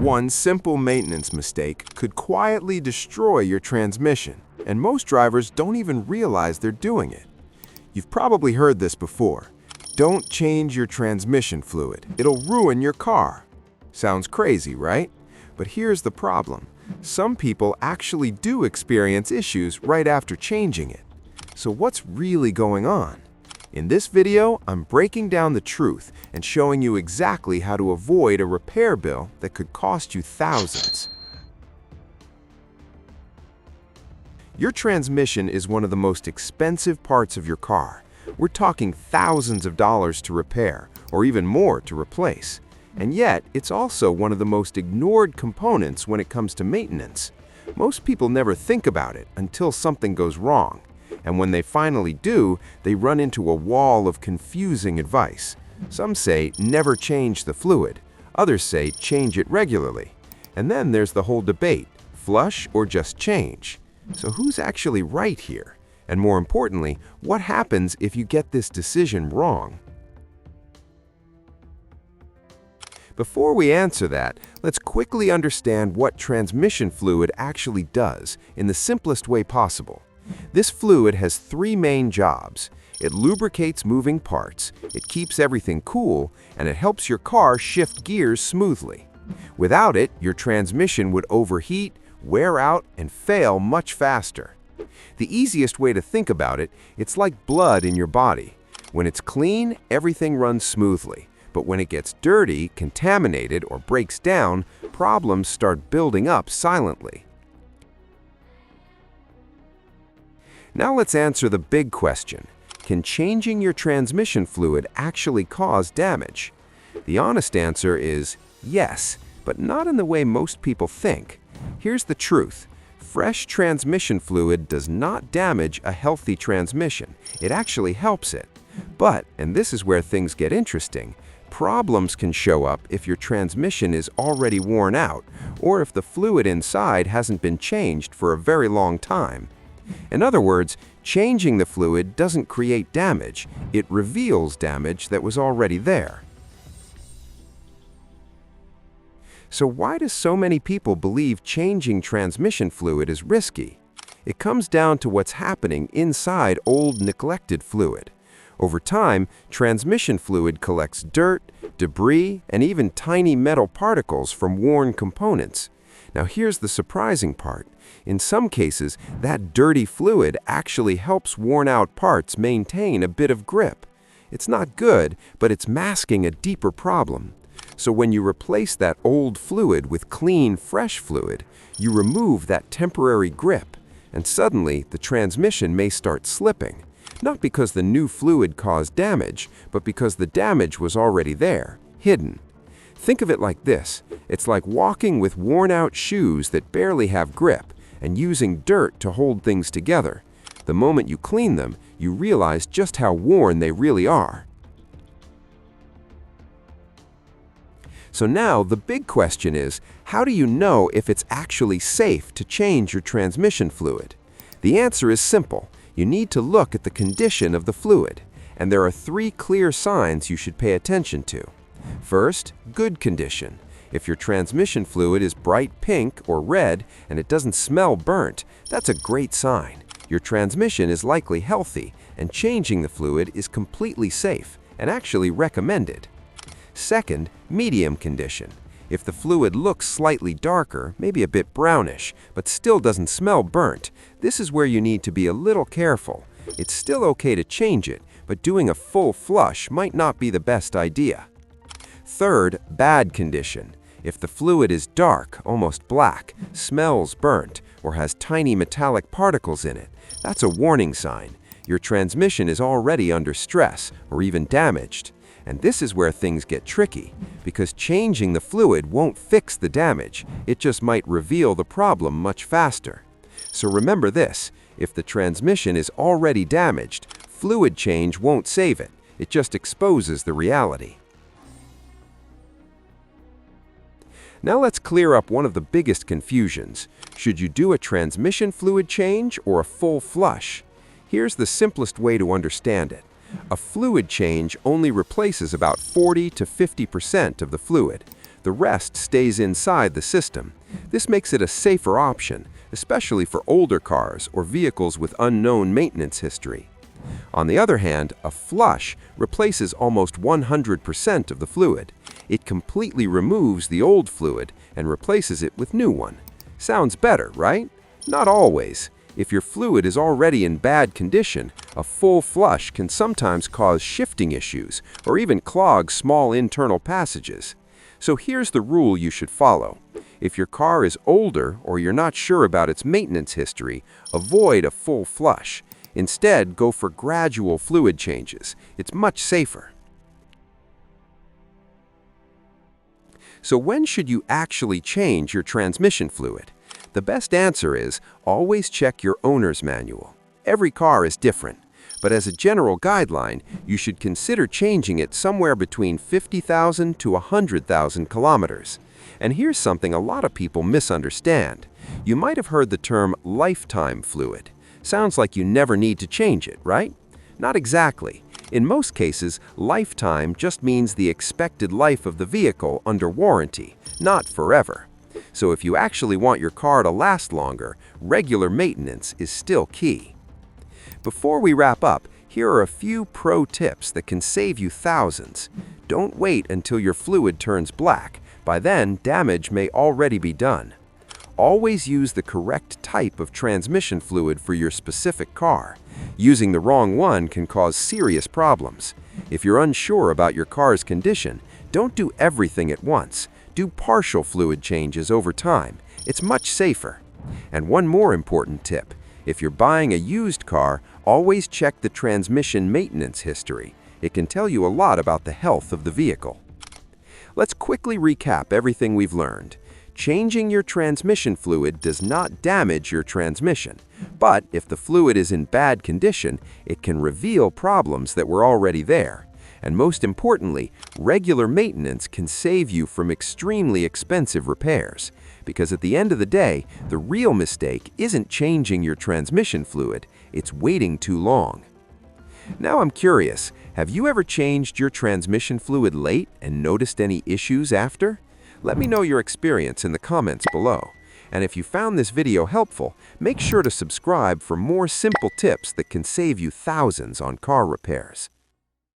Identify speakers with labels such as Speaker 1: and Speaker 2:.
Speaker 1: One simple maintenance mistake could quietly destroy your transmission, and most drivers don't even realize they're doing it. You've probably heard this before. Don't change your transmission fluid. It'll ruin your car. Sounds crazy, right? But here's the problem. Some people actually do experience issues right after changing it. So what's really going on? In this video, I'm breaking down the truth and showing you exactly how to avoid a repair bill that could cost you thousands. Your transmission is one of the most expensive parts of your car. We're talking thousands of dollars to repair, or even more to replace. And yet, it's also one of the most ignored components when it comes to maintenance. Most people never think about it until something goes wrong. And when they finally do, they run into a wall of confusing advice. Some say, never change the fluid. Others say, change it regularly. And then there's the whole debate, flush or just change. So who's actually right here? And more importantly, what happens if you get this decision wrong? Before we answer that, let's quickly understand what transmission fluid actually does in the simplest way possible. This fluid has three main jobs. It lubricates moving parts, it keeps everything cool, and it helps your car shift gears smoothly. Without it, your transmission would overheat, wear out, and fail much faster. The easiest way to think about it, it's like blood in your body. When it's clean, everything runs smoothly. But when it gets dirty, contaminated, or breaks down, problems start building up silently. Now let's answer the big question. Can changing your transmission fluid actually cause damage? The honest answer is yes, but not in the way most people think. Here's the truth. Fresh transmission fluid does not damage a healthy transmission. It actually helps it. But, and this is where things get interesting, problems can show up if your transmission is already worn out or if the fluid inside hasn't been changed for a very long time. In other words, changing the fluid doesn't create damage, it reveals damage that was already there. So why do so many people believe changing transmission fluid is risky? It comes down to what's happening inside old neglected fluid. Over time, transmission fluid collects dirt, debris, and even tiny metal particles from worn components. Now here's the surprising part. In some cases, that dirty fluid actually helps worn-out parts maintain a bit of grip. It's not good, but it's masking a deeper problem. So when you replace that old fluid with clean, fresh fluid, you remove that temporary grip, and suddenly the transmission may start slipping. Not because the new fluid caused damage, but because the damage was already there, hidden. Think of it like this. It's like walking with worn-out shoes that barely have grip and using dirt to hold things together. The moment you clean them, you realize just how worn they really are. So now the big question is, how do you know if it's actually safe to change your transmission fluid? The answer is simple. You need to look at the condition of the fluid, and there are three clear signs you should pay attention to. First, good condition. If your transmission fluid is bright pink or red and it doesn't smell burnt, that's a great sign. Your transmission is likely healthy, and changing the fluid is completely safe and actually recommended. Second, medium condition. If the fluid looks slightly darker, maybe a bit brownish, but still doesn't smell burnt, this is where you need to be a little careful. It's still okay to change it, but doing a full flush might not be the best idea. Third, bad condition. If the fluid is dark, almost black, smells burnt, or has tiny metallic particles in it, that's a warning sign. Your transmission is already under stress or even damaged. And this is where things get tricky, because changing the fluid won't fix the damage, it just might reveal the problem much faster. So remember this, if the transmission is already damaged, fluid change won't save it, it just exposes the reality. Now let's clear up one of the biggest confusions. Should you do a transmission fluid change or a full flush? Here's the simplest way to understand it. A fluid change only replaces about 40 to 50% of the fluid. The rest stays inside the system. This makes it a safer option, especially for older cars or vehicles with unknown maintenance history. On the other hand, a flush replaces almost 100% of the fluid. It completely removes the old fluid and replaces it with new one. Sounds better, right? Not always. If your fluid is already in bad condition, a full flush can sometimes cause shifting issues or even clog small internal passages. So here's the rule you should follow. If your car is older or you're not sure about its maintenance history, avoid a full flush. Instead, go for gradual fluid changes. It's much safer. So when should you actually change your transmission fluid? The best answer is always check your owner's manual. Every car is different, but as a general guideline, you should consider changing it somewhere between 50,000 to 100,000 kilometers. And here's something a lot of people misunderstand. You might have heard the term lifetime fluid. Sounds like you never need to change it, right? Not exactly. In most cases, lifetime just means the expected life of the vehicle under warranty, not forever. So if you actually want your car to last longer, regular maintenance is still key. Before we wrap up, here are a few pro tips that can save you thousands. Don't wait until your fluid turns black. By then, damage may already be done. Always use the correct type of transmission fluid for your specific car. Using the wrong one can cause serious problems. If you're unsure about your car's condition, don't do everything at once. Do partial fluid changes over time. It's much safer. And one more important tip. If you're buying a used car, always check the transmission maintenance history. It can tell you a lot about the health of the vehicle. Let's quickly recap everything we've learned. Changing your transmission fluid does not damage your transmission, but if the fluid is in bad condition, it can reveal problems that were already there. And most importantly, regular maintenance can save you from extremely expensive repairs. Because at the end of the day, the real mistake isn't changing your transmission fluid, it's waiting too long. Now I'm curious, have you ever changed your transmission fluid late and noticed any issues after? Let me know your experience in the comments below. And if you found this video helpful, make sure to subscribe for more simple tips that can save you thousands on car repairs.